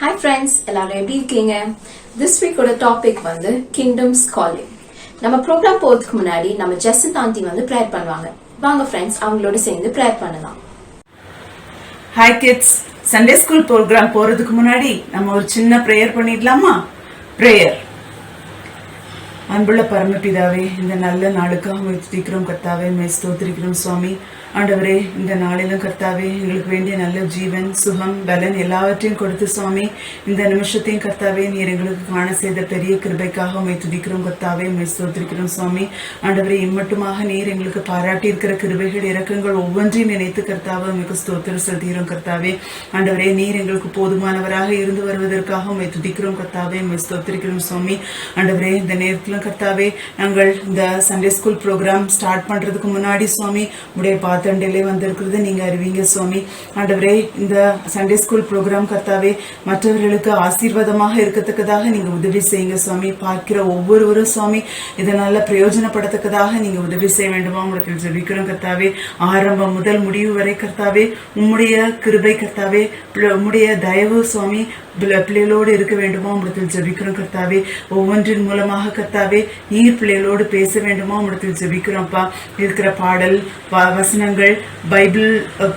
Hi friends, எல்லாரும் எப்படி இருக்கீங்க? திஸ் வீக்கோட டாபிக் வந்து கிங்டம்ஸ் காலிங். நம்ம ப்ரோக்ராம் போறதுக்கு முன்னாடி நம்ம ஜெசன் ஆண்டி வந்து ப்ரேயர் பண்ணுவாங்க. வாங்க ஃப்ரெண்ட்ஸ், அவங்களோட சேர்ந்து ப்ரேயர் பண்ணலாம். Hi kids, Sunday school programme போறதுக்கு முன்னாடி நம்ம ஒரு சின்ன ப்ரேயர் பண்ணிடலாமா? ப்ரேயர். அன்புள்ள பரமபிதாவே, இந்த நல்ல நாளுக்காக துதிக்கிறோம் கர்த்தாவே, ஸ்தோத்திரிக்கிறோம் சுவாமி. ஆண்டவரே, இந்த நாளிலும் கர்த்தாவே எங்களுக்கு வேண்டிய நல்ல ஜீவன், சுகம், பலன் எல்லாவற்றையும் கொடுத்து சுவாமி, இந்த நிமிஷத்தையும் கர்த்தாவே நீர் எங்களுக்கு காண செய்த பெரிய கிருபைக்காக உம்மை துதிக்கிறோம் கர்த்தாவே, ஸ்தோத்திரிக்கிறோம் சுவாமி. ஆண்டவரே, இம்மட்டுமாக நீர் எங்களுக்கு பாராட்டி இருக்கிற கிருபைகள், இரக்கங்கள் ஒவ்வொன்றையும் நினைத்து கர்த்தாவே உங்களுக்கு ஸ்தோத்திரம் செலுத்துகிறோம் கர்த்தாவே. ஆண்டவரே, நீர் எங்களுக்கு போதுமானவராக இருந்து வருவதற்காக உம்மை துதிக்கிறோம் கர்த்தாவே, ஸ்தோத்திரிக்கிறோம் சுவாமி. ஆண்டவரே, இந்த நேரத்திலும் கர்த்தாவே நாங்கள் இந்த சண்டே ஸ்கூல் ப்ரோக்ராம் ஸ்டார்ட் பண்றதுக்கு முன்னாடி சுவாமி உடைய பாத்தண்டையிலே வந்திருக்கிறது நீங்க அறிவீங்க சுவாமி. ஆண்டவரே, இந்த சண்டே ஸ்கூல் ப்ரோக்ராம் கர்த்தாவே மற்றவர்களுக்கு ஆசீர்வாதமாக இருக்கத்தக்கதாக நீங்க உதவி செய்யுங்க சுவாமி. பார்க்கிற ஒவ்வொருவரும் சுவாமி இதனால பிரயோஜனப்படத்தக்கதாக நீங்க உதவி செய்ய வேண்டுமா உங்களுக்கு ஜெபிக்கிறோம் கர்த்தாவே. ஆரம்பம் முதல் முடிவு வரை கர்த்தாவே உம்முடைய கிருபை கர்த்தாவே, உம்முடைய தயவு சுவாமி பிள்ளைகளோடு இருக்க வேண்டுமா உங்களுக்கு ஜெபிக்கிறோம் கர்த்தாவே. ஒவ்வொன்றின் மூலமாக கர்த்தாவே நீர் பிள்ளைகளோடு பேச வேண்டுமா உங்களுக்கு ஜெபிக்கிறோம்ப்பா. இருக்கிற பாடல், வசனங்கள், பைபிள்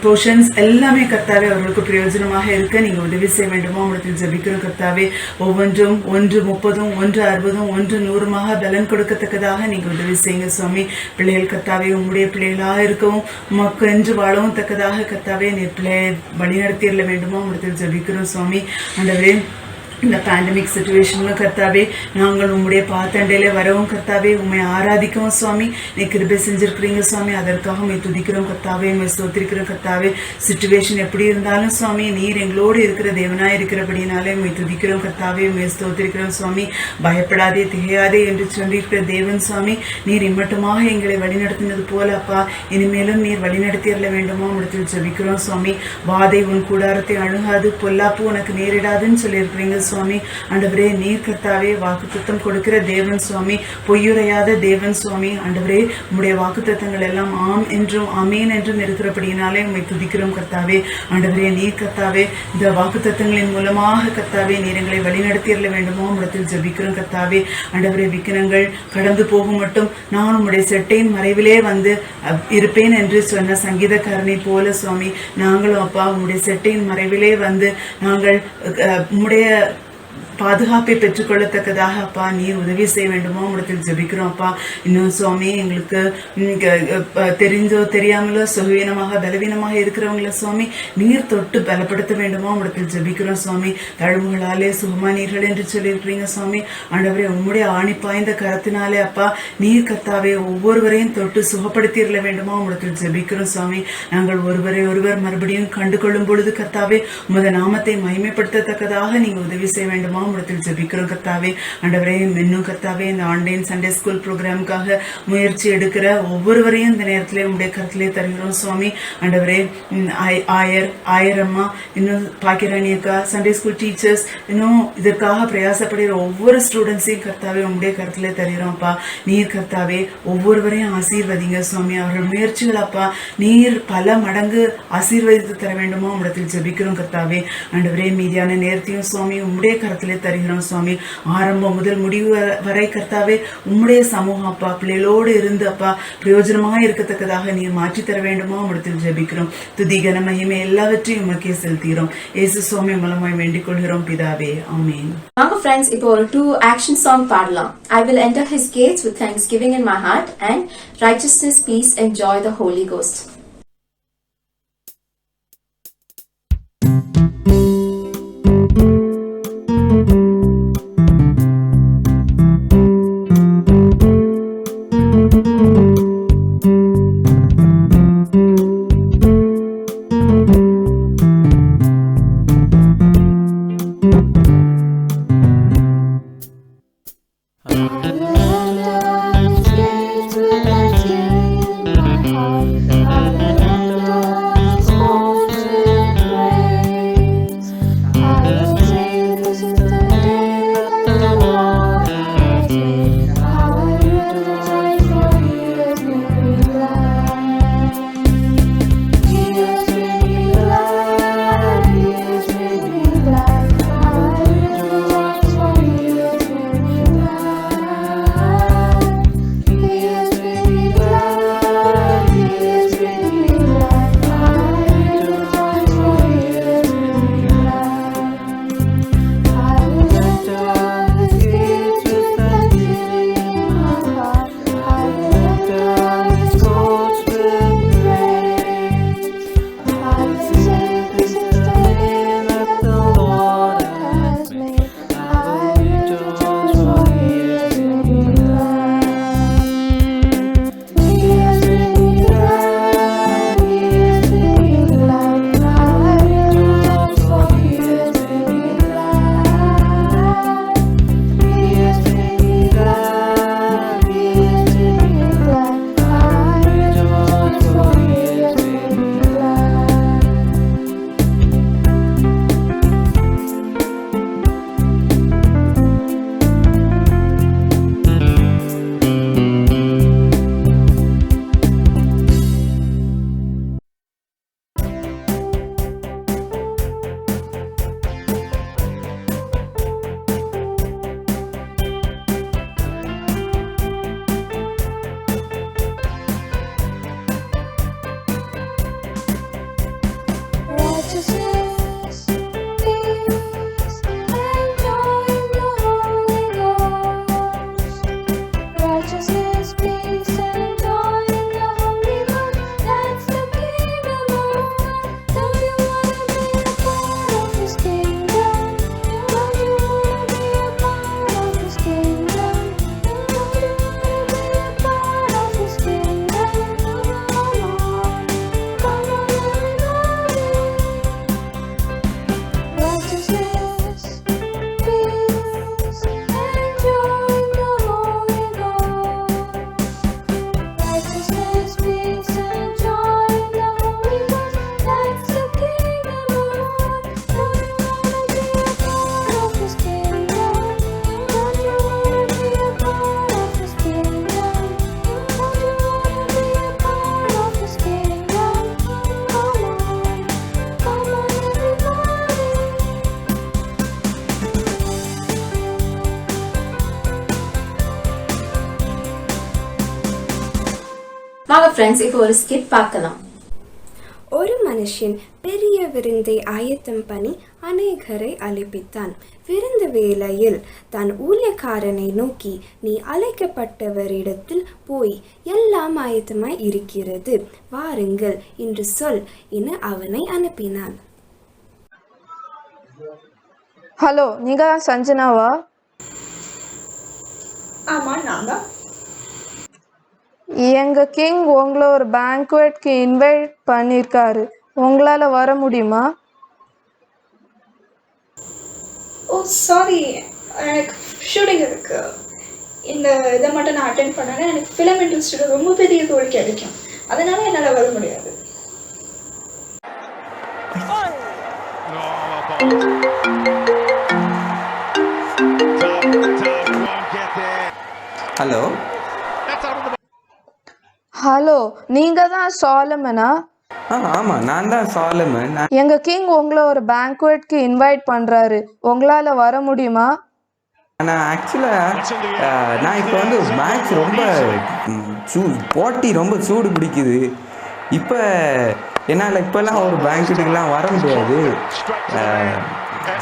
போர்ஷன்ஸ் எல்லாமே கர்த்தாவே அவர்களுக்கு பிரயோஜனமாக இருக்க நீங்க உதவி செய்ய வேண்டுமா உங்களுக்கு ஜெபிக்கிறோம் கர்த்தாவே. ஒவ்வொன்றும் 1:30, 1:60, 1:100 பலன் கொடுக்கத்தக்கதாக நீங்க உதவி செய்யுங்க சுவாமி. பிள்ளைகள் கர்த்தாவே உங்களுடைய பிள்ளைகளாக இருக்கவும் உமக்கு என்று வாழவும் தக்கதாக கர்த்தாவே நீர் பிள்ளையை வழிநடத்திட வேண்டுமா உங்களுக்கு ஜெபிக்கிறோம் சுவாமி. ஆண்டவரே, இந்த பேண்டமிக் சிச்சுவேஷன்ல கர்த்தாவே நாங்கள் உம்முடைய பாத்தண்டையில வரவும் கர்த்தாவே உண்மை ஆராதிக்கவும் சுவாமி நீ கிருபை செஞ்சிருக்கிறீங்க சுவாமி. அதற்காக உண்மை துதிக்கிறோம் கர்த்தாவே, உண்மை ஸ்தோத்திரிக்கிறோம் கர்த்தாவே. சிச்சுவேஷன் எப்படி இருந்தாலும் சுவாமி நீர் எங்களோடு இருக்கிற தேவனாய் இருக்கிறபடினாலே உண்மை துதிக்கிறோம் கர்த்தாவே, உண்மை ஸ்தோத்திரிக்கிறோம் சுவாமி. பயப்படாதே திகையாதே என்று சொல்லியிருக்கிற தேவன் சுவாமி, நீர் இம்மட்டுமாக எங்களை வழிநடத்தினது போல அப்பா இனிமேலும் நீர் வழிநடத்திட வேண்டுமா உங்களுக்கு ஜெபிக்கிறோம் சுவாமி. வாதை உன் கூடாரத்தை அணுகாது, பொல்லாப்பு உனக்கு நேரிடாதுன்னு சொல்லியிருக்கிறீங்க சுவாமி. ஆண்டவரே, நீர் கர்த்தாவே வாக்குத்தத்தம் கொடுக்கிற தேவன் சுவாமி, பொய்யுரையாத தேவன் சுவாமி. ஆண்டவரே, உம்முடைய வாக்குத்தத்தங்கள் எல்லாம் ஆம் என்றும் அமேன் என்றும் இருக்கிறபடினாலே உம்மை துதிக்கிறோம் கர்த்தாவே. ஆண்டவரே, நீர் கர்த்தாவே இந்த வாக்குத்தத்தங்களின் மூலமாக கர்த்தாவே நீர் எங்களை வழிநடத்திட வேண்டுமோ உம்மிடத்தில் ஜெபிக்கிறோம் கர்த்தாவே. ஆண்டவரே, விக்கினங்கள் கடந்து போகும் மட்டும் நான் உம்முடைய செட்டையின் மறைவிலே வந்து இருப்பேன் என்று சொன்ன சங்கீதக்காரனை போல சுவாமி நாங்களும் அப்பா உம்முடைய செட்டையின் மறைவிலே வந்து நாங்கள் உம்முடைய பாதுகாப்பை பெற்றுக்கொள்ளத்தக்கதாக அப்பா நீர் உதவி செய்ய வேண்டுமோ உம்மிடத்தில் ஜெபிக்கிறோம் அப்பா. இன்னும் சுவாமி எங்களுக்கு தெரிஞ்சோ தெரியாமலோ சுகவீனமாக பலவீனமாக இருக்கிறவங்கள சுவாமி நீர் தொட்டு பலப்படுத்த வேண்டுமோ உம்மிடத்தில் ஜெபிக்கிறோம் சுவாமி. தழும்புகளாலே சுகமானீர்கள் என்று சொல்லியிருக்கிறீங்க சுவாமி. ஆண்டவரே, உம்முடைய ஆணி பாய்ந்த கரத்தினாலே அப்பா நீர் கர்த்தாவே ஒவ்வொருவரையும் தொட்டு சுகப்படுத்திட வேண்டுமோ உம்மிடத்தில் ஜெபிக்கிறோம் சுவாமி. நாங்கள் ஒருவரை ஒருவர் மறுபடியும் கண்டு கொள்ளும் பொழுது கர்த்தாவே உமது நாமத்தை மகிமைப்படுத்தத்தக்கதாக நீங்க உதவி செய்ய வேண்டுமா உம்மிடத்தில் ஜெபிக்கிறோம் கர்த்தாவே. ஆண்டவரே, இன்னும் கர்த்தாவே இந்த ஆன்லைன் சண்டே ஸ்கூல் ப்ரோக்ராமுக்காக முயற்சி எடுக்கிற ஒவ்வொருவரையும் இந்த நேரத்திலே உங்களுடைய கருத்திலே தருகிறோம் சுவாமி. ஆண்டவரே, ஆயரம்மா, இன்னும் பாக்கிராணி அக்கா, சண்டே ஸ்கூல் டீச்சர்ஸ், இன்னும் இதற்காக பிரயாசப்படுகிற ஒவ்வொரு ஸ்டூடெண்ட்ஸையும் கர்த்தாவே உங்களுடைய கருத்திலே தருகிறோம்ப்பா. நீர் கர்த்தாவே ஒவ்வொருவரையும் ஆசீர்வதிங்க சுவாமி. அவர்கள் முயற்சிகள் அப்பா நீர் பல மடங்கு ஆசீர்வதித்து தர வேண்டுமோ உம்மிடத்தில் ஜெபிக்கிறோம் கர்த்தாவே. ஆண்டவரே, மீதியான நேரத்தையும் சுவாமி உம்முடைய கருத்திலே தருகிறோம் சுவாமி. ஆரம்பம் முதல் முடிவு வரை கர்த்தாவே உம்முடைய சமூகம் அப்பா பிள்ளைகளோடு இருந்து அப்பா பிரயோஜனமாக இருக்கத்தக்கதாக நீர் மாற்றி தர வேண்டுமா உம்மிடத்தில் ஜெபிக்கிறோம். துதி கன மகிமை எல்லாவற்றையும் உமக்கே செலுத்துகிறோம். இயேசு சுவாமி மூலமாய் வேண்டிக் கொள்கிறோம் பிதாவே, ஆமென். வாங்க ஃப்ரெண்ட்ஸ், இப்போ ஒரு 2 ஆக்ஷன் சாங் பாடலாம். I will enter his gates with thanksgiving in my heart and righteousness, peace and joy the Holy Ghost. I will enter his gates with thanksgiving in my heart. Friends, இப்போ ஒரு skid பார்க்கலாம். ஒரு மனுஷன் பெரிய விருந்தை ஆயத்தம் பண்ணி அநேகரை அழைப்பித்தான். விருந்து வேளையில் தான் ஊழியக்காரனை நோக்கி, நீ அழைக்கப்பட்டவரிடத்தில் போய் எல்லாம் ஆயத்தமாய் இருக்கிறது, வாருங்கள் என்று சொல் என அவனை அனுப்பினான். ஹலோ, நீங்க தான் சஞ்சனாவா? ஆமா, நான் தான். எங்க கிங் உங்களை ஒரு பேங்க்வெட்க்கு இன்வைட் பண்ணியிருக்காரு. உங்களால வர முடியுமா? ஓ சாரி, எனக்கு ஷூட்டிங் இருக்கு. இந்த இதை மட்டும் நான் அட்டென்ட் பண்ணேன்னா எனக்கு ஃபிலிம் இண்டஸ்ட்ரியில் ரொம்ப பெரிய தோல் கிடைக்கும். அதனால என்னால் வர முடியாது. ஹலோ ஹலோ, நீங்க தான் சாலமனா? ஆமாம், நான் தான் சாலமன். எங்க கிங் உங்களை ஒரு பேங்க்வெட்க்கு இன்வைட் பண்றாரு. உங்களால வர முடியுமா? நான் ஆக்சுவலாக நான் இப்போ வந்து மேட்ச் ரொம்ப போட்டி ரொம்ப சூடு பிடிக்குது. இப்போ என்னால் இப்போல்லாம் ஒரு பேங்க்வெட்டுக்கெலாம் வர முடியாது.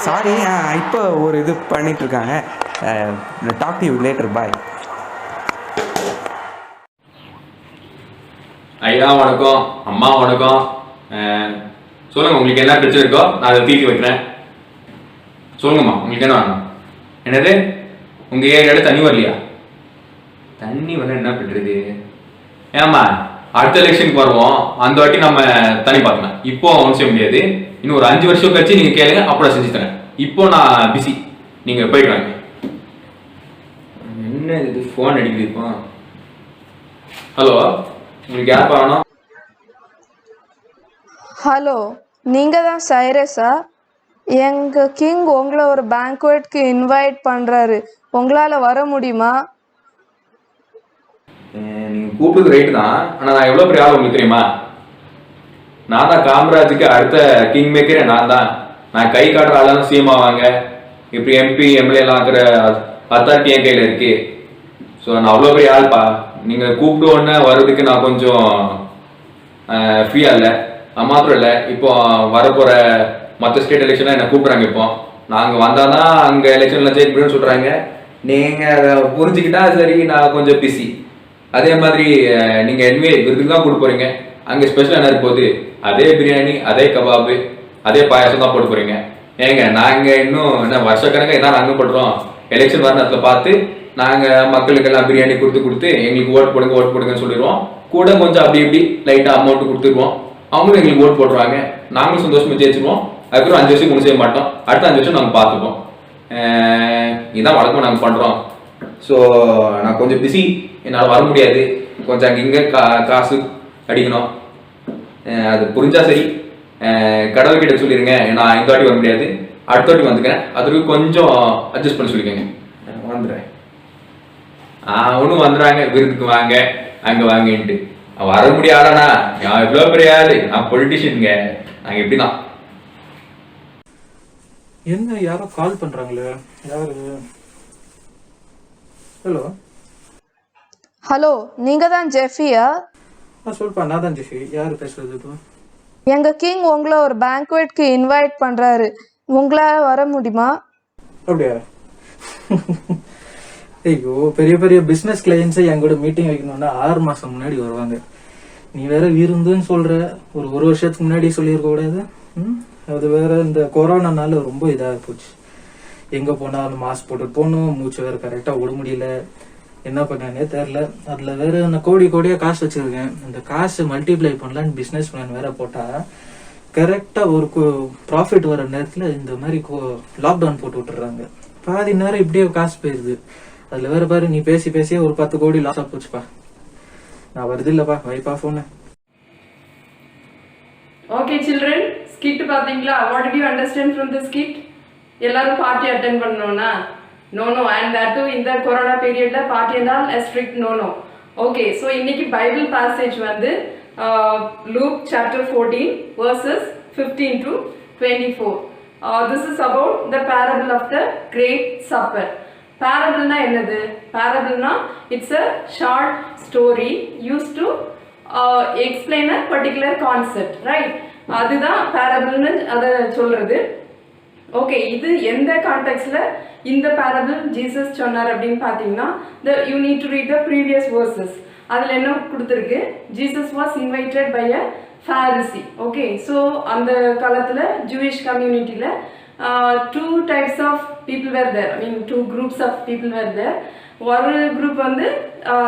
சாரி, இப்போ ஒரு இது பண்ணிகிட்ருக்காங்க. டாக் டு யூ லேட்டர், பாய். ஐயா வணக்கம், அம்மா வணக்கம். சொல்லுங்கள், உங்களுக்கு என்ன பிரச்சனை இருக்கோ நான் அதை தீர்த்து வைக்கிறேன். சொல்லுங்கம்மா, உங்களுக்கு என்ன வேணும்? என்னது, உங்கள் ஏரியாவில் தண்ணி வரலையா? தண்ணி வரல என்ன பண்ணுறது? ஏம்மா, அடுத்த எலெக்ஷனுக்கு வருவோம், அந்த வாட்டி நம்ம தண்ணி பார்க்கலாம். இப்போ ஒன்றும் செய்ய முடியாது. இன்னும் ஒரு 5 வருஷம் கழிச்சு நீங்கள் கேளுங்க, அப்புறம் செஞ்சு தரேன். இப்போ நான் பிஸி, நீங்கள் போயிட்டு வாங்க. என்ன இது ஃபோன் அடிக்குது இப்போ? ஹலோ, உங்களுக்கு யார் வேணும்? ஹலோ, நீங்க தான் சைரஸா? எங்க கிங் உங்களை ஒரு பேங்க்வெட்க்கு இன்வைட் பண்றாரு. உங்களால வர முடியுமா? நீங்கள் கூப்பிடுறது ரைட்டு தான், ஆனால் நான் எவ்வளோ பெரிய ஆள் உங்களுக்கு தெரியுமா? நான் தான் காமராஜுக்கு அடுத்த கிங் மேக்கரே நான் தான். நான் கை காட்டுற ஆளாலும் சிஎம் ஆவாங்க. இப்படி எம்பி எம்எல்ஏலாம் ஆகிற அத்தாரிட்டி என் கையில் இருக்கு. ஸோ நான் அவ்வளோ பெரிய ஆள்ப்பா. நீங்கள் கூப்பிட்டு உடனே வர்றதுக்கு நான் கொஞ்சம் ஃப்ரீயாக இல்லை. அது மாத்திரம் இல்லை, இப்போ வரப்போகிற மற்ற ஸ்டேட் எலெக்ஷனாக என்னை கூப்பிட்றாங்க. இப்போ நாங்கள் வந்தால் தான் அங்கே எலெக்ஷனில் ஜெயிக்க முடியும்னு சொல்கிறாங்க. நீங்கள் அதை புரிஞ்சுக்கிட்டா சரி, நான் கொஞ்சம் பிஸி. அதே மாதிரி நீங்கள் என்வே விருதுக்கு தான் கொடுக்க போகிறீங்க. அங்கே ஸ்பெஷல் என்ன இருக்க போகுது? அதே பிரியாணி, அதே கபாபு, அதே பாயாசம் தான் போட்டு போகிறீங்க. ஏங்க, நாங்கள் இன்னும் என்ன வருஷக்கணக்காக இதான் நாங்கள் பண்ணுறோம். எலெக்ஷன் வர நேரத்தில் பார்த்து நாங்கள் மக்களுக்கெல்லாம் பிரியாணி கொடுத்து எங்களுக்கு ஓட்டு போடுங்கன்னு சொல்லிடுவோம். கூட கொஞ்சம் அப்படி இப்படி லைட்டாக அமௌண்ட்டு கொடுத்துருவோம். அவங்களும் எங்களுக்கு ஓட்டு போட்டுருவாங்க. நாங்களும் சந்தோஷமாக ஜெயிச்சிருவோம். அதுக்கப்புறம் 5 வருஷம் ஒன்றும் செய்ய மாட்டோம். அடுத்த 5 வருஷம் நாங்கள் பார்த்துப்போம். இதுதான் வழக்கமாக நாங்கள் பண்ணுறோம். ஸோ நான் கொஞ்சம் பிஸி, என்னால் வர முடியாது. கொஞ்சம் அங்கே இங்கே காசு அடிக்கணும். அது புரிஞ்சா சரி, கடவுள்கிட்ட சொல்லிடுங்க. நான் இந்த வாட்டி வர முடியாது, அடுத்த வாட்டி வந்துக்கிறேன். அதுக்கு கொஞ்சம் அட்ஜஸ்ட் பண்ணி சொல்லிக்கோங்க. வந்துடுறேன். ஒன்றும் வந்துடுறாங்க, விருதுக்கு வாங்க அங்கே வாங்கிட்டு. வர முடியாதானா? நான் எவ்வளோ பெரிய ஆளு, நான் பொலிட்டிஷியனுங்க. நாங்கள் எப்படி தான். என்ன யாரோ கால் பண்றாங்களே, யாரு? ஹலோ ஹலோ, நீங்க தான் ஜெஃபியா? சொல்ப்பா, நான் தான் ஜெஃபி. யாரு பேசுறது இப்போ? எங்க கிங் உங்களை ஒரு பேங்க்வெட்க்கு இன்வைட் பண்றாரு. உங்களால வர முடியுமா? அப்படியா? ஐயோ, பெரிய பெரிய பிசினஸ் கிளையன்ஸை என் கூட மீட்டிங் வைக்கணும்னா 6 மாசம் முன்னாடி வருவாங்க. நீ வேற விருந்துன்னு சொல்ற. ஒரு வருஷத்துக்கு முன்னாடி சொல்லியிருக்க கூடாது? அது வேற இந்த கொரோனானால ரொம்ப இதாக போச்சு. எங்க போனாலும் மாஸ்க் போட்டுட்டு போகணும், மூச்சு வேற கரெக்டா விட முடியல. என்ன பண்ணே தெரியல. அதுல வேற நான் கோடியா காசு வச்சிருக்கேன். அந்த காசு மல்டிப்ளை பண்ணலான்னு பிசினஸ் பிளான் வேற போட்டா கரெக்டா ஒரு ப்ராஃபிட் வர நேரத்துல இந்த மாதிரி லாக்டவுன் போட்டு விட்டுறாங்க. பாதி நேரம் இப்படியே காசு போயிருது. அதுல வேற பாரு, நீ பேசியே ஒரு 10 கோடி லாஸ் போச்சுப்பா. நான் வருது இல்லப்பா, வைப்பா போன. ஓகே சில்ட்ரன், ஸ்கிட் பாத்தீங்களா? What did you understand from the skid? எல்லாரும் பார்ட்டி அட்டெண்ட் பண்ணனும்னா? நோ அண்ட் தட் டு இந்த கொரோனா பீரியட்ல பார்ட்டி என்றால் a strict no. Okay, so இன்னைக்கு பைபிள் பாசேஜ் வந்து Luke chapter 14 verses 15 to 24. This is about the parable of the great supper. Parable na என்னது? Parable na it's a short story used to explain a particular concept, right? அதுதான் parableனு அதை சொல்றது. Okay, இது எந்த கான்டெக்ட்ல இந்த parable Jesus சொன்னார் அப்படின்னு பார்த்தீங்கன்னா, you need to read the previous verses. அதில் என்ன கொடுத்துருக்கு? Jesus was invited by a Pharisee. Okay, so அந்த காலத்தில் ஜூயிஷ் கம்யூனிட்டியில் two types of people were there. I mean, two groups of people were there. ஒரு group வந்து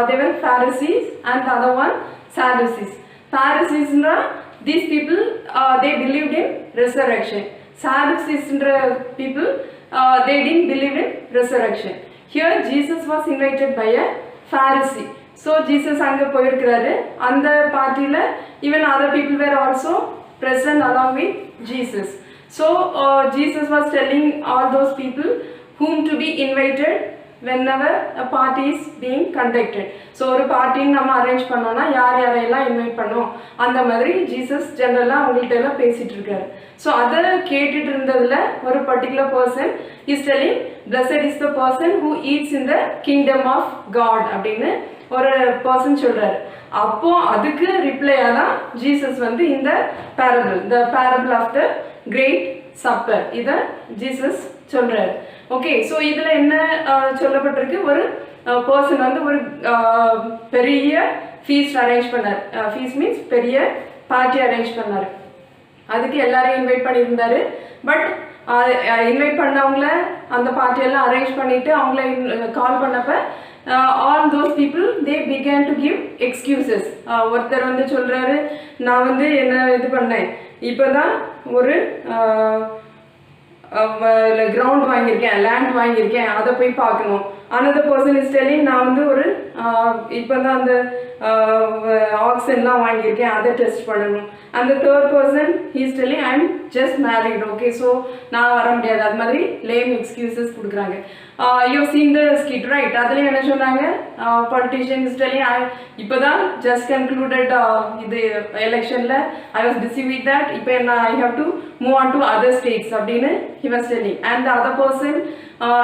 they were Pharisees and the other one Sadducees. Pharisees these people they believed in resurrection. Sadducees people they didn't believe in resurrection. Here Jesus was invited by a Pharisee. So Jesus அங்க போயிருக்கிறாரு. அந்த பார்ட்டில even other people were also present along with Jesus. So Jesus was telling all those people whom to be invited whenever a party is being conducted. So ஒரு பார்ட்டின்னு நம்ம arrange பண்ணோம்னா யார் யாரையெல்லாம் invite பண்ணோம் அந்த மாதிரி ஜீசஸ் ஜெனரலாக அவங்கள்ட்ட எல்லாம் பேசிட்டு இருக்காரு. ஸோ அதை கேட்டுட்டு இருந்ததுல ஒரு particular person is telling blessed is the person who eats in the kingdom of God அப்படின்னு ஒரு பர்சன் சொல்றாரு. அப்போ அதுக்கு ரிப்ளையா தான் ஜீசஸ் வந்து இந்த parable, the parable of the great supper, இதை ஜீசஸ் சொல்றாரு. ஓகே, ஸோ இதுல என்ன சொல்லப்பட்டிருக்கு? ஒரு பர்சன் வந்து ஒரு பெரிய ஃபீஸ்ட் அரேஞ்ச் பண்ணார். ஃபீஸ் மீன்ஸ் பெரிய பார்ட்டி அரேஞ்ச் பண்ணார். அதுக்கு எல்லாரையும் இன்வைட் பண்ணியிருந்தாரு. பட் இன்வைட் பண்ணவங்கள அந்த பார்ட்டியெல்லாம் அரேஞ்ச் பண்ணிட்டு அவங்கள கால் பண்ணப்ப all those people they began to give excuses. ஒருத்தர் வந்து சொல்றாரு, நான் வந்து என்ன இது பண்ணேன், இப்போதான் ஒரு கிரவுண்ட் வாங்கியிருக்கேன், லேண்ட் வாங்கியிருக்கேன், அதை போய் பார்க்கணும். அனதர் பர்சன் இஸ் டெல்லிங், நான் வந்து ஒரு இப்போ தான் அந்த ஆக்சிஜன்லாம் வாங்கியிருக்கேன், அதை டெஸ்ட் பண்ணணும். அந்த third person is telling, I am just married. Okay, so நான் வர முடியாது. அது மாதிரி லேம் எக்ஸ்கியூசஸ் கொடுக்குறாங்க. You seen the skid, right? அதுலேயும் என்ன சொன்னாங்க? பொலிட்டிஷியன் இஸ் டெல்லிங், இப்போ தான் ஜஸ்ட் கன்க்ளூடட் இது எலெக்ஷனில், I was busy with that, இப்போ என்ன I have to move on to other states அப்படின்னு he was telling. And other person,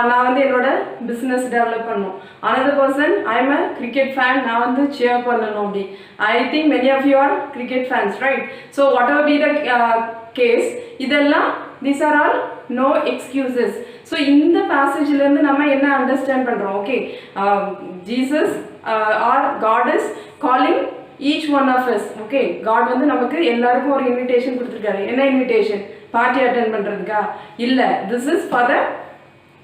நான் வந்து என்னோட பிஸ்னஸ் டெவலப் பண்ணணும். Another person, I am a cricket fan, நான் வந்து சேர் பண்ணணும் அப்படி. I think many of you are cricket fans, right? So whatever be the case, இதெல்லாம் these are all no excuses. So இந்த பேசேஜ்லேருந்து நம்ம என்ன அண்டர்ஸ்டாண்ட் பண்ணுறோம்? Okay, Jesus or God is calling each one of us. Okay, God வந்து நமக்கு எல்லாருக்கும் ஒரு இன்விடேஷன் கொடுத்துருக்காரு. என்ன இன்விடேஷன்? பார்ட்டி அட்டென்ட் பண்ணுறதுக்கா? இல்லை, this is for the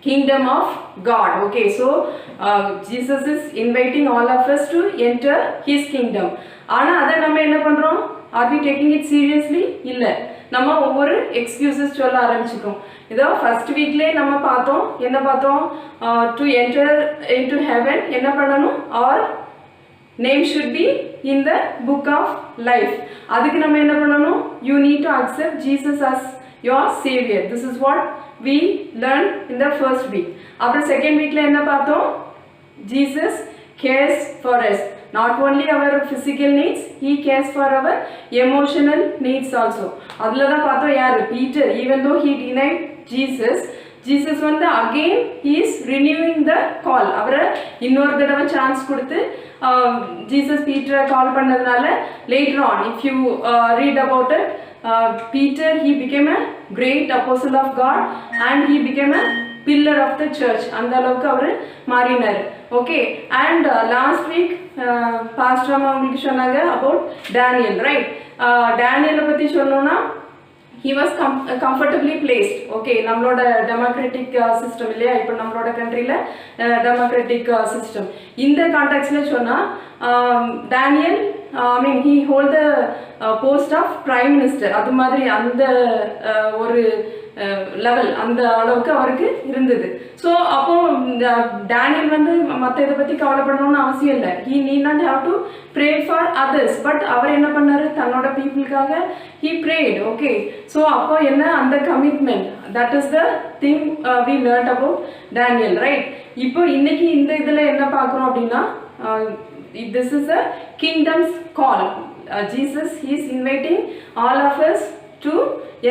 kingdom of God. Okay, so Jesus is inviting all of us to enter his kingdom. ஆனா அதை நம்ம என்ன பண்றோம்? Are we taking it seriously? இல்ல, நம்ம ஒவ்வொரு எக்ஸ்கியூசஸ் சொல்ல ஆரம்பிச்சிட்டோம். இதோ ஃபர்ஸ்ட் வீக்லேயே நம்ம பார்த்தோம், என்ன பார்த்தோம்? டு என்டர் இன்டு ஹெவன் என்ன பண்ணணும்? Our name should be in the book of life. அதுக்கு நம்ம என்ன பண்ணணும்? You need to accept Jesus as your savior. This is what we learned in the first week. After second weekல என்ன பார்த்தோம்? Jesus cares for us. Not only our physical needs, he cares for our emotional needs also. அதுல தான் பார்த்தோம் யாரு? Peter. Even though he denied Jesus வந்து again he is renewing the call. அவரை இன்னொரு தடவை சான்ஸ் கொடுத்து ஜீசஸ் பீட்டரை கால் பண்ணதுனால later on if you read about it, Peter he became a great apostle of God and he became a pillar of the church. அந்த அளவுக்கு அவர் மாறினார். Okay, and last week pastor அம்மா உங்களுக்கு சொன்னாங்க about Daniel, ரைட்? டேனியலை பற்றி சொன்னோன்னா he was comfortably placed. Okay, நம்மளோட democratic system இல்லையா? இப்போ நம்மளோட கண்ட்ரியில் டெமோக்ராட்டிக் சிஸ்டம். இந்த கான்டெக்ட்ஸில் சொன்னால் Daniel I mean he hold the post of prime minister. அது மாதிரி அந்த ஒரு லெவல், அந்த அளவுக்கு அவருக்கு இருந்தது. ஸோ அப்போ டேனியல் வந்து மற்ற இதை பற்றி கவலைப்படணும்னு அவசியம் இல்லை. He need not have to pray for others. But அவர் என்ன பண்ணாரு? தன்னோட பீப்புளுக்காக ஹீ ப்ரேட். ஓகே, ஸோ அப்போ என்ன? அந்த commitment, that is the thing we learn about Daniel, right? இப்போ இன்னைக்கு இந்த இதில் என்ன பார்க்குறோம் அப்படின்னா, this is a kingdom's call. Jesus he is inviting all of us to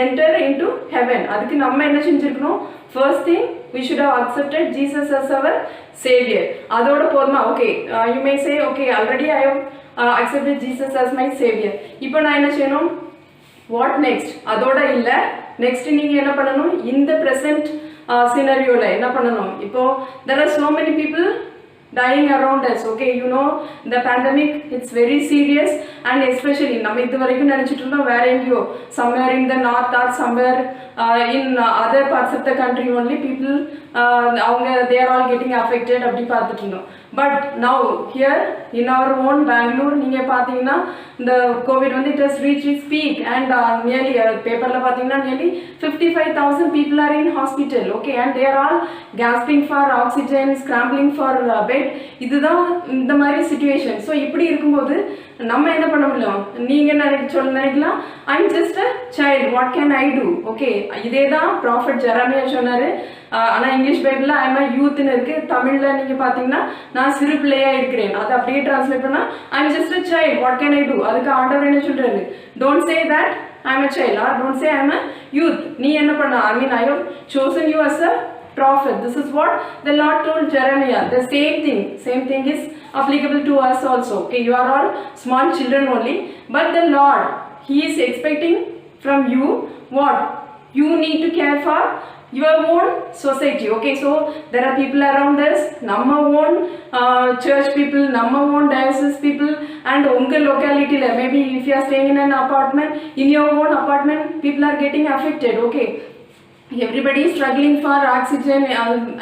enter into heaven. அதுக்கு நம்ம என்ன செஞ்சிருக்கணும்? first thing we should have accepted Jesus as our savior. அதோட போதுமா? okay, you may say okay already I have accepted Jesus as my savior. இப்போ நான் என்ன செய்யணும்? What next? அதோட இல்லை, நெக்ஸ்ட் நீங்கள் என்ன பண்ணணும்? இந்த ப்ரெசன்ட் சினரியோவில் என்ன பண்ணணும்? இப்போ there are so many people dying around us. Okay, you know the pandemic, it's very serious, and especially நம்ம இது வரைக்கும் நினச்சிட்டு இருந்தோம் வேற எங்கேயோ, somewhere in the north or somewhere in other parts of the country only people அவங்க they are all getting affected அப்படி பார்த்துட்டு இருந்தோம். But now here in our own Bangalore நீங்கள் பார்த்தீங்கன்னா இந்த கோவிட் வந்து it has reached its peak and nearly பேப்பரில் பார்த்தீங்கன்னா nearly 55,000 people are in hospital. Okay, and they are all gasping for oxygen, scrambling for bed. இதுதான் இந்த மாதிரி situation. So இப்படி இருக்கும்போது நம்ம என்ன பண்ண முடியும்? நீங்கள் நினைக்கலாம் I'm just a child, what can I do? Okay, இதே தான் ப்ராஃபட் ஜெரமியா சொன்னார். ஆனால் இங்கிலீஷ் பைபிளில் ஐம் அ யூத்னு இருக்குது. தமிழில் நீங்கள் பார்த்தீங்கன்னா நான் சிறு பிள்ளையாக இருக்கிறேன். அதை அப்படியே டிரான்ஸ்லேட் பண்ணால் I'm just a child, what can I do? அதுக்கு ஆண்டவர் என்ன சொல்கிறாரு? Don't say that I'm a child or don't say I'm a youth. நீ என்ன பண்ண? I mean I have chosen you as a prophet. This is what the Lord told Jeremiah. The same thing is applicable to us also. Okay, you are all small children only, but the Lord, He is expecting from you what? You need to care for your own society. Okay, so there are people around us, namma own church people, namma own diocese people, and unga locality la, maybe if you are staying in an apartment, in your own apartment people are getting affected. Okay, everybody is struggling for oxygen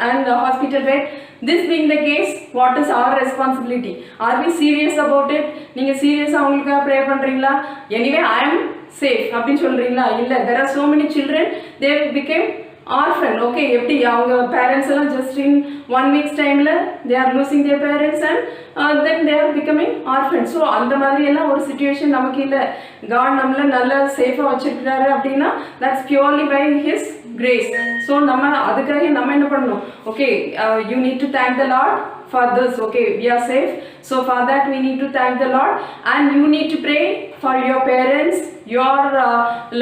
and hospital bed. This being the case, what is our responsibility? Are we serious about it? நீங்கள் சீரியஸாக அவங்களுக்காக pray பண்ணுறீங்களா? Anyway I ஆம் safe அப்படின்னு சொல்கிறீங்களா? இல்லை, there are so many children, they became orphan. Okay, எப்படி அவங்க பேரண்ட்ஸ் எல்லாம் just in 1 week's timeல they are losing their parents and then they are becoming orphans. So அந்த மாதிரி எல்லாம் ஒரு சுச்சுவேஷன் நமக்கு இல்லை. காட் நம்மளை நல்லா சேஃபாக வச்சிருக்கிறாரு அப்படின்னா that's purely by His grace. So நம்ம அதுக்காக நம்ம என்ன பண்ணணும்? Okay, you need to thank the Lord for this. Okay, we are safe, so for that we need to thank the Lord, and you need to pray for your parents, your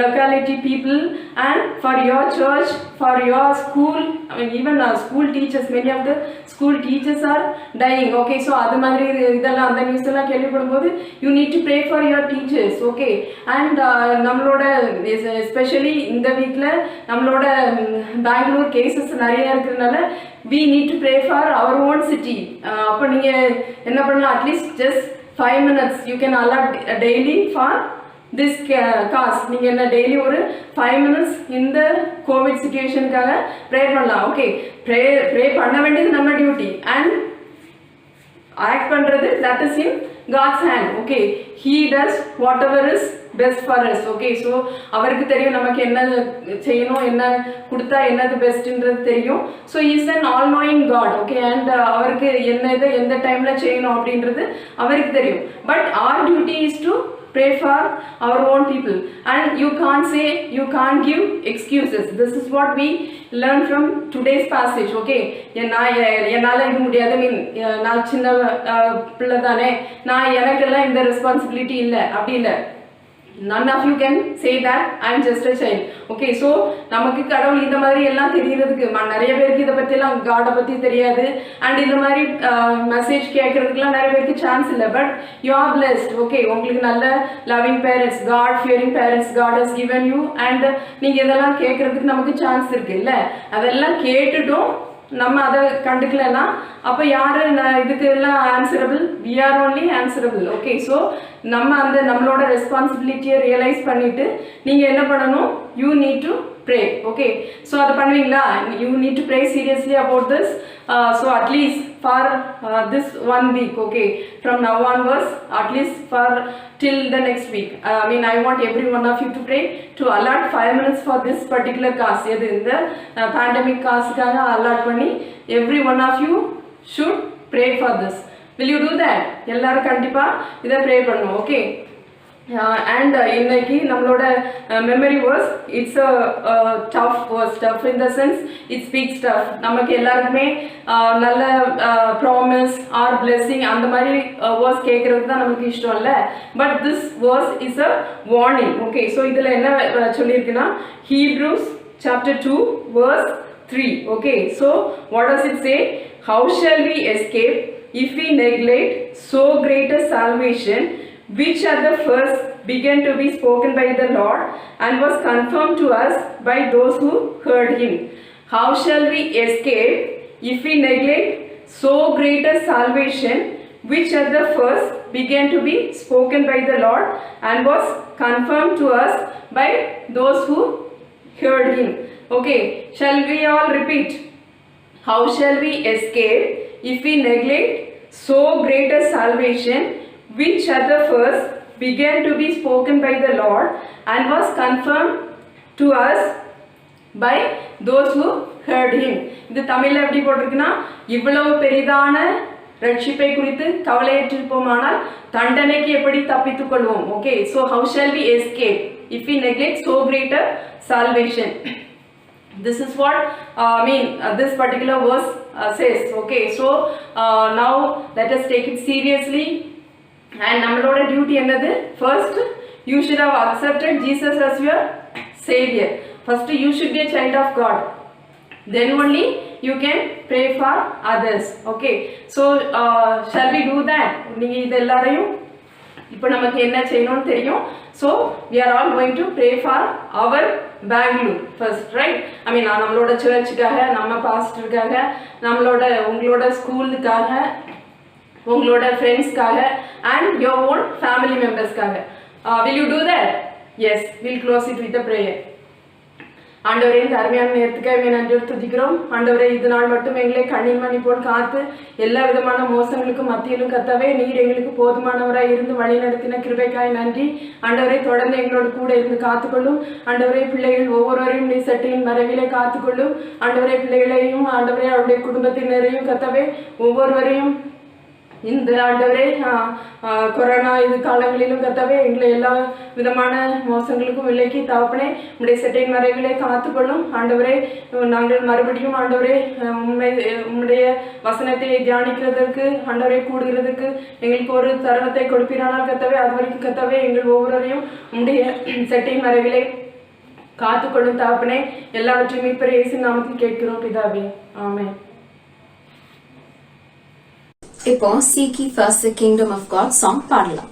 locality people, and for your church, for your school. I mean even school teachers, many of the school teachers are dying. Okay, so adu madri idella and news ella kelvipadumbodhu you need to pray for your teachers. Okay, and nammaloda especially in the week la nammaloda Bangalore cases nariya irukradnala we need to pray for our own city. அப்போ நீங்கள் என்ன பண்ணலாம்? At least just 5 minutes you can allot daily for this cause. நீங்கள் என்ன daily ஒரு 5 minutes இந்த Covid சிச்சுவேஷனுக்காக pray பண்ணலாம். Okay, pray பண்ண வேண்டியது நம்ம டியூட்டி, அண்ட் ஆக்ட் பண்ணுறது that is in God's hand. Okay, He does whatever is best for us. Okay, so அவருக்கு தெரியும் நமக்கு என்ன செய்யணும், என்ன கொடுத்தா என்னது பெஸ்ட்ன்றது தெரியும். So is an all knowing God. Okay, and அவருக்கு என்ன இதை எந்த டைமில் செய்யணும் அப்படின்றது அவருக்கு தெரியும். But our duty is to pray for our own people, and you can't say, you can't give excuses. This is what we learn from today's passage. Okay, என்னால் இது முடியாது, மீன் நான் சின்ன பிள்ளை தானே, நான் எனக்கெல்லாம் இந்த ரெஸ்பான்சிபிலிட்டி இல்லை, அப்படி இல்லை. none of you can say that I am just a child. Okay, so நமக்கு கடவுள் இந்த மாதிரி எல்லாம் தெரியறதுக்கு நிறைய பேருக்கு இதை பற்றிலாம் காடை பற்றி தெரியாது, அண்ட் இந்த மாதிரி மெசேஜ் கேட்கறதுக்குலாம் நிறைய பேருக்கு சான்ஸ் இல்லை. But you are blessed. Okay, உங்களுக்கு நல்ல loving parents, God fearing parents God has given you, and நீங்கள் இதெல்லாம் கேட்கறதுக்கு நமக்கு சான்ஸ் இருக்கு இல்லை? அதெல்லாம் கேட்டுட்டும் நம்ம அதை கண்டுக்கலன்னா அப்போ யாரு இதுக்கு எல்லாம் answerable? We are only answerable. Okay, so நம்ம அந்த நம்மளோட ரெஸ்பான்சிபிலிட்டியை ரியலைஸ் பண்ணிட்டு நீங்கள் என்ன பண்ணணும்? You need to pray. Okay, so அதை பண்ணுவீங்களா? You need to pray seriously about this. So at least for this 1 week, okay, from now onwards, at least for till the next week, I mean I want every one of you to pray to allot 5 minutes for this particular cause. எது இந்த pandemic causeக்காக allot பண்ணி every one of you should pray for this. Will you do that? எல்லாரும் கண்டிப்பா இதை pray பண்ணணும். Okay, and இன்னைக்கு நம்மளோட memory verse it's a tough verse. Tough in the sense it speaks tough. நமக்கு எல்லாருக்குமே நல்ல ப்ராமிஸ் ஆர் பிளெஸிங் அந்த மாதிரி வேர்ஸ் கேட்கறதுக்கு தான் நமக்கு இஷ்டம் இல்லை. But this verse is a warning. Okay, so இதில் என்ன சொல்லியிருக்குன்னா Hebrews chapter 2 verse 3. Okay, so what does it say? How shall we escape if we neglect so great a salvation, which at the first began to be spoken by the Lord and was confirmed to us by those who heard him. How shall we escape if we neglect so great a salvation, which at the first began to be spoken by the Lord and was confirmed to us by those who heard him? Okay, shall we all repeat? How shall we escape if we neglect so great a salvation, which at the first began to be spoken by the Lord and was confirmed to us by those who heard him? இது தமிழ்ல எப்படி போட்டிருக்குன்னா, இவ்வளவு பெரிதான ரட்சிப்பை குறித்து கவலையற்றிருப்போமானால் தண்டனைக்கு எப்படி தப்பித்துக் கொள்வோம்? Okay, so how shall we escape if we neglect so great a salvation? This is what this particular verse says. Okay, so now let us take it seriously. And நம்மளோட டியூட்டி என்னது? First, you should have accepted Jesus as your savior. First, you should be a child of God. Then only you can pray for others. Okay, so shall we do that? நீங்க இது எல்லாரையும் இப்போ நமக்கு என்ன செய்யணும்னு தெரியும். So we are all going to pray for our Bangalore first, right? I mean, நம்மளோட சர்ச்சுக்காக, நம்ம பாஸ்டருக்காக, நம்மளோட உங்களோட ஸ்கூலுக்காக, உங்களோட ஃப்ரெண்ட்ஸ்க்காக, and your own family members-காக. Will you do that? Yes, we'll close it with a prayer. ஆண்டவரே, இந்த அருமையான நேரத்துக்காக நன்றியோடு துதிக்கிறோம். ஆண்டவரே, இது நாள் மட்டும் எங்களை கண்ணீர் மணி போல் காத்து எல்லா விதமான மோசங்களுக்கும் மத்தியிலும் கர்த்தாவே நீர் எங்களுக்கு போதுமானவராய் இருந்து வழி நடத்தின கிருபைக்காய் நன்றி. ஆண்டவரே, தொடர்ந்து எங்களோடு கூட இருந்து காத்துக்கொள்ளும். ஆண்டவரே, பிள்ளைகள் ஒவ்வொருவரையும் நீ சட்டையின் மறைவிலே காத்துக்கொள்ளும். ஆண்டவரே, பிள்ளைகளையும் ஆண்டவரே அவருடைய குடும்பத்தினரையும் கர்த்தாவே ஒவ்வொருவரையும் இந்த ஆண்டவரே கொரோனா இது காலங்களிலும் கர்த்தாவே எங்களை எல்லா விதமான மோசங்களுக்கும் விலைக்கு தகப்பனே உடைய செட்டையின் மறைவிலே காத்துக்கொள்ளும். ஆண்டவரே, நாங்கள் மறுபடியும் ஆண்டவரே உம்முடைய வசனத்தை தியானிக்கிறதற்கு ஆண்டவரே கூடுகிறதுக்கு எங்களுக்கு ஒரு தருணத்தை கொடுப்பீரானால் கர்த்தாவே அது வரைக்கும் கர்த்தாவே எங்கள் ஒவ்வொருவரையும் உம்முடைய செட்டையின் மறைவிலே காத்துக்கொள்ளும் தகப்பனே. எல்லாவற்றையும் மீட்பர் இயேசு நாமத்தில் கேட்கிறோம் பிதாவே, ஆமென். இப்போ Seek ye first the kingdom of God song பாடலாம்.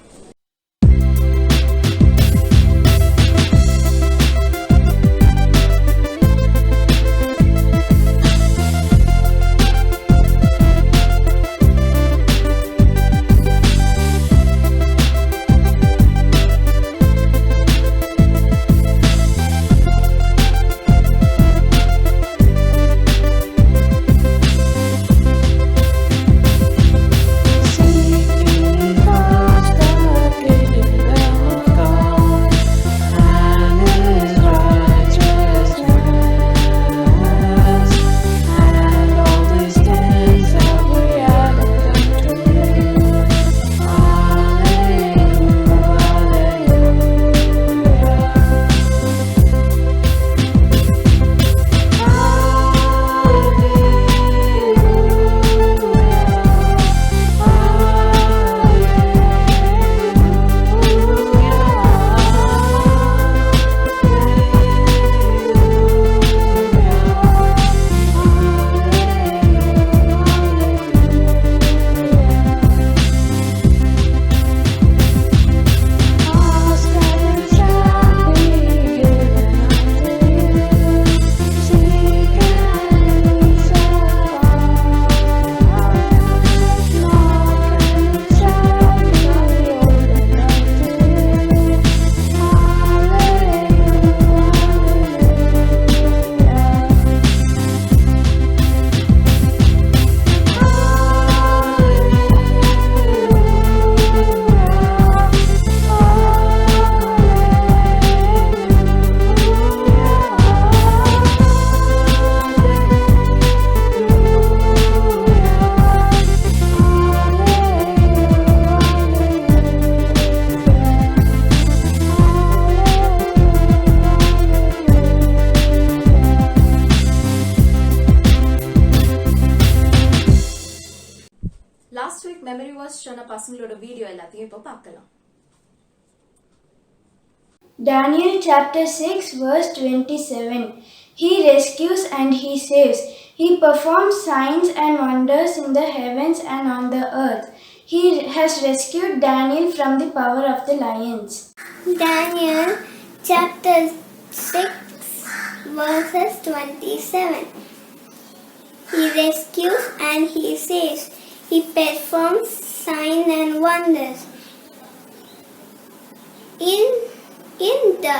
லாஸ்ட் வீக் மெமரி வாஸ் சொன்ன பசங்களோட வீடியோ எல்லாத்தையும் இப்போ பார்க்கலாம். Daniel chapter 6 verse 27. He rescues and he saves. He performs signs and wonders in the heavens and on the earth. He has rescued Daniel from the power of the lions. Daniel chapter 6 verses 27. He rescues and he saves. He performs signs and wonders in the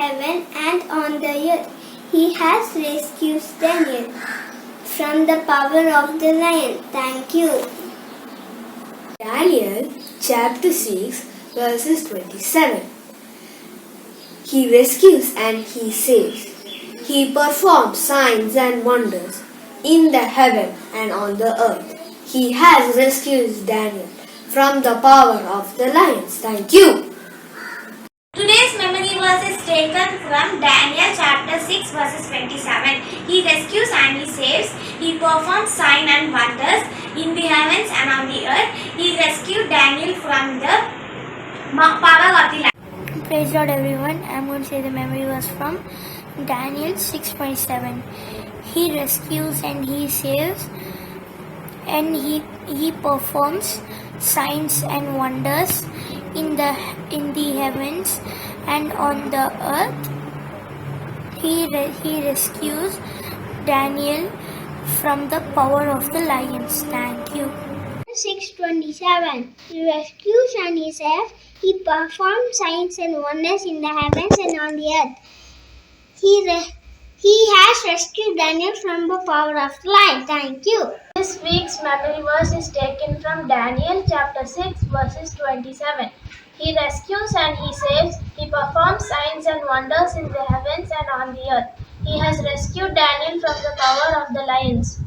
heaven and on the earth. He has rescued Daniel from the power of the lion. Thank you. Daniel chapter 6 verses 27. He rescues and he saves. He performs signs and wonders in the heaven and on the earth. He has rescued Daniel from the power of the lions. Thank you. Today's memory verse is taken from Daniel chapter 6 verses 27. He rescues and he saves. He performs signs and wonders in the heavens and on the earth. He rescued Daniel from the power of the lion. Praise God everyone. I'm going to say the memory verse from Daniel 6:27. He rescues and he saves, and he performs signs and wonders in the heavens and on the earth. He rescues Daniel from the power of the lions. Thank you. 6:27. He rescues and he saves. He performs signs and wonders in the heavens and on the earth. He has rescued Daniel from the power of the lion. Thank you. This week's memory verse is taken from Daniel chapter 6 verses 27. He rescues and he saves. He performs signs and wonders in the heavens and on the earth. He has rescued Daniel from the power of the lions.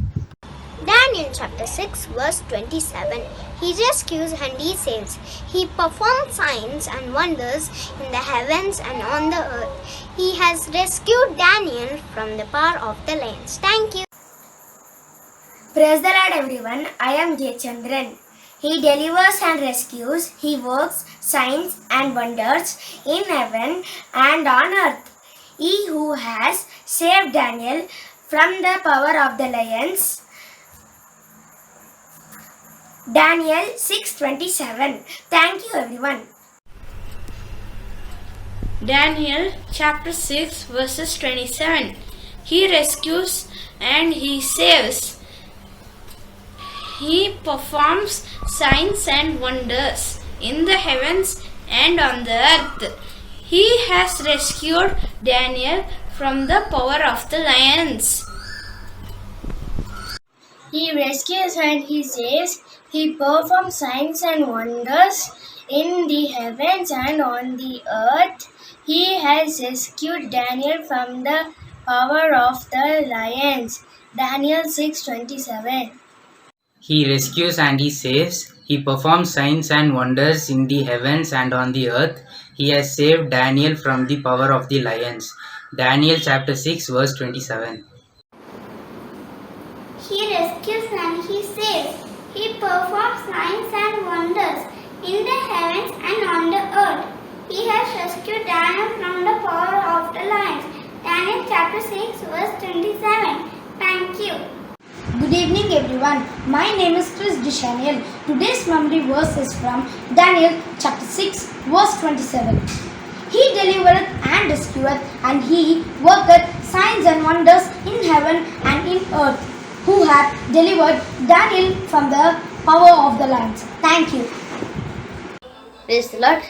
Daniel chapter 6 verse 27. He rescues and he saves. He performs signs and wonders in the heavens and on the earth. He has rescued Daniel from the power of the lions. Thank you. Praise the Lord everyone. I am J. Chandran. He delivers and rescues. He works signs and wonders in heaven and on earth. He who has saved Daniel from the power of the lions. Daniel 6:27. Thank you everyone. Daniel chapter 6 verses 27. He rescues and he saves. He performs signs and wonders in the heavens and on the earth. He has rescued Daniel from the power of the lions. He rescues and he saves. He performs signs and wonders in the heavens and on the earth. He has rescued Daniel from the power of the lions. Daniel 6:27. He rescues and he saves. He performs signs and wonders in the heavens and on the earth. He has saved Daniel from the power of the lions. Daniel chapter 6 verse 27. He rescues and he saves. He performs signs and wonders in the heavens and on the earth. He has rescued Daniel from the power of the lions. Daniel chapter 6 verse 27. Thank you. Good evening everyone. My name is Chris Dishaniel. Today's memory verse is from Daniel chapter 6 verse 27. He delivereth and rescueth, and he worketh signs and wonders in heaven and in earth, who hath delivered Daniel from the power of the lions. Thank you. Praise the Lord.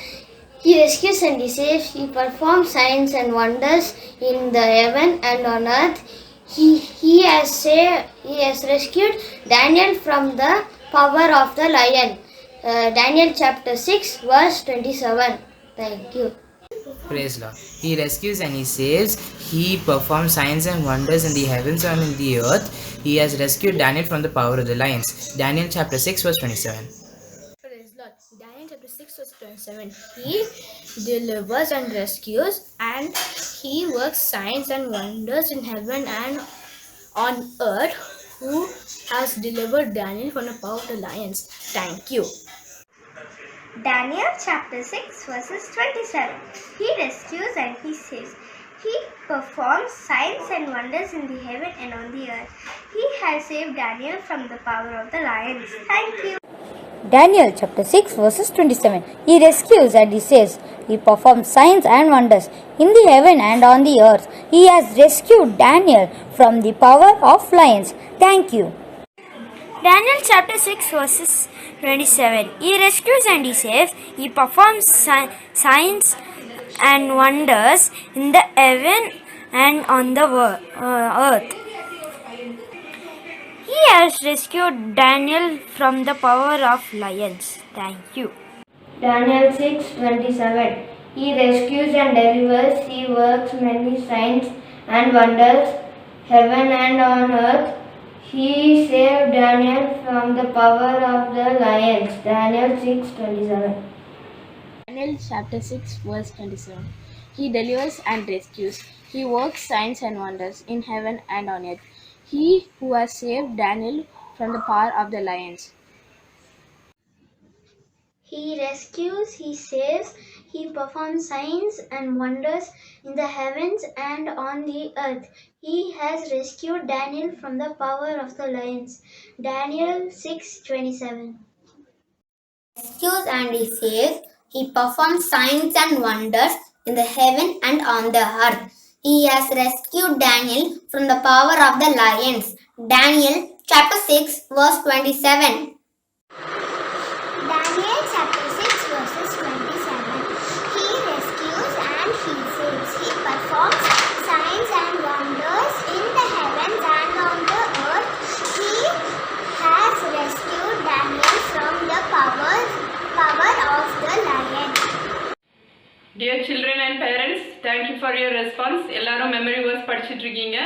He rescues and he saves. He performs signs and wonders in the heaven and on earth. He has rescued Daniel from the power of the lion. Daniel chapter 6 verse 27. Thank you. Praise Lord. He rescues and he saves. He performs signs and wonders in the heavens and in the earth. He has rescued Daniel from the power of the lions. Daniel chapter 6 verse 27. Praise Lord. Daniel chapter 6 verse 27. He delivers and rescues, and he works signs and wonders in heaven and on earth, who has delivered Daniel from the power of the lions. Thank you. Daniel chapter 6 verses 27. He rescues and he saves. He performs signs and wonders in the heaven and on the earth. He has saved Daniel from the power of the lions. Thank you. Daniel chapter 6 verses 27. He rescues and he saves. He performs signs and wonders in the heaven and on the earth. He has rescued Daniel from the power of lions. Thank you. Daniel chapter 6 verses 27. He rescues and he saves. He performs signs and wonders in the heaven and on the earth. He has rescued Daniel from the power of lions. Thank you. Daniel 6:27. He rescues and delivers. He works many signs and wonders, heaven and on earth. He saved Daniel from the power of the lions. Daniel 6:27. Daniel chapter 6 verse 27. He delivers and rescues. He works signs and wonders in heaven and on earth. He who has saved Daniel from the power of the lions. He rescues, he saves, he performs signs and wonders in the heavens and on the earth. He has rescued Daniel from the power of the lions. Daniel 6:27. Rescues and he saves. He performs signs and wonders in the heaven and on the earth. He has rescued Daniel from the power of the lions. Daniel chapter 6 verse 27. Daniel chapter 6 verses 27. He rescues and he saves. He performs signs and wonders in the heavens and on the earth. He has rescued Daniel from the power of the lion. Dear children and parents, thank you for your response. எல்லாரும் memory verse படிச்சிட்டு இருக்கீங்க.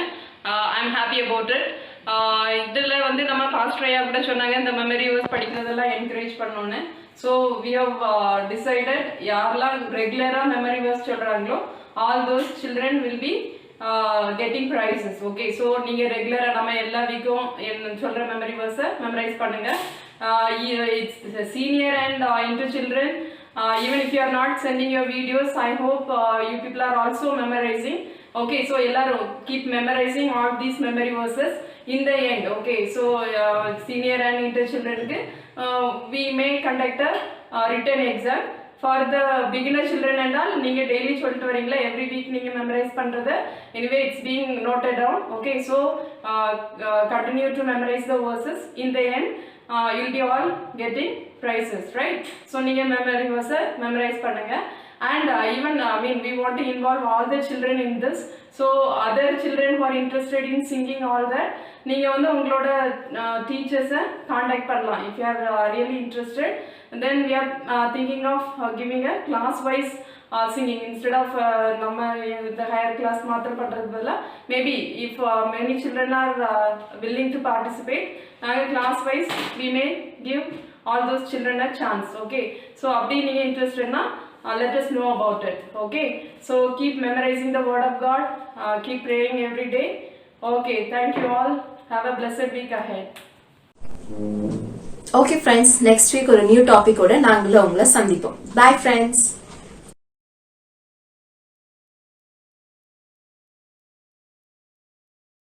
I'm happy about it. இதில் வந்து நம்ம pastor ஐயா கூட சொன்னாங்க இந்த மெமரி வேர்ஸ் படிக்கிறதெல்லாம் என்கரேஜ் பண்ணோன்னு. ஸோ வி ஹவ் டிசைடட் யாரெல்லாம் ரெகுலராக மெமரி வேர்ஸ் சொல்கிறாங்களோ all those children will be getting prizes. Okay, so நீங்கள் ரெகுலராக நம்ம எல்லா வீக்கும் சொல்கிற மெமரி வேர்ஸை மெமரைஸ் பண்ணுங்கள். It's senior and into children. Even if you are not sending your videos, I hope you people are also memorizing. Okay, so ellarum keep memorizing all these memory verses in the end. Okay, so senior and into children we may conduct a written exam. For the beginner children and all, neenga daily solittu varingla every week neenga memorize pandrathu. Anyway, it's being noted down. Okay, so continue to memorize the verses. In the end, you'll be all getting prizes, right? So neenga memory verse memorize pannunga. And even we want to involve all the children in this. So other children who are interested in singing all that, நீங்க வந்து உங்களோட டீச்சர்ஸை contact பண்ணலாம். If you are really interested, then we are thinking of giving a class wise singing instead of நம்ம the higher class மாத்திரம் பண்றது பதிலா maybe if many children are willing to participate, நாங்க class wise we may give all those children a chance. Okay, so அப்படி நீங்க interestedனா let us know about it. Okay, so keep memorizing the word of God, keep praying every day. Okay, thank you all. Have a blessed week ahead. Okay friends, next week ஒரு new topic ஓட நாங்களும் உங்களை சந்திப்போம். Bye friends.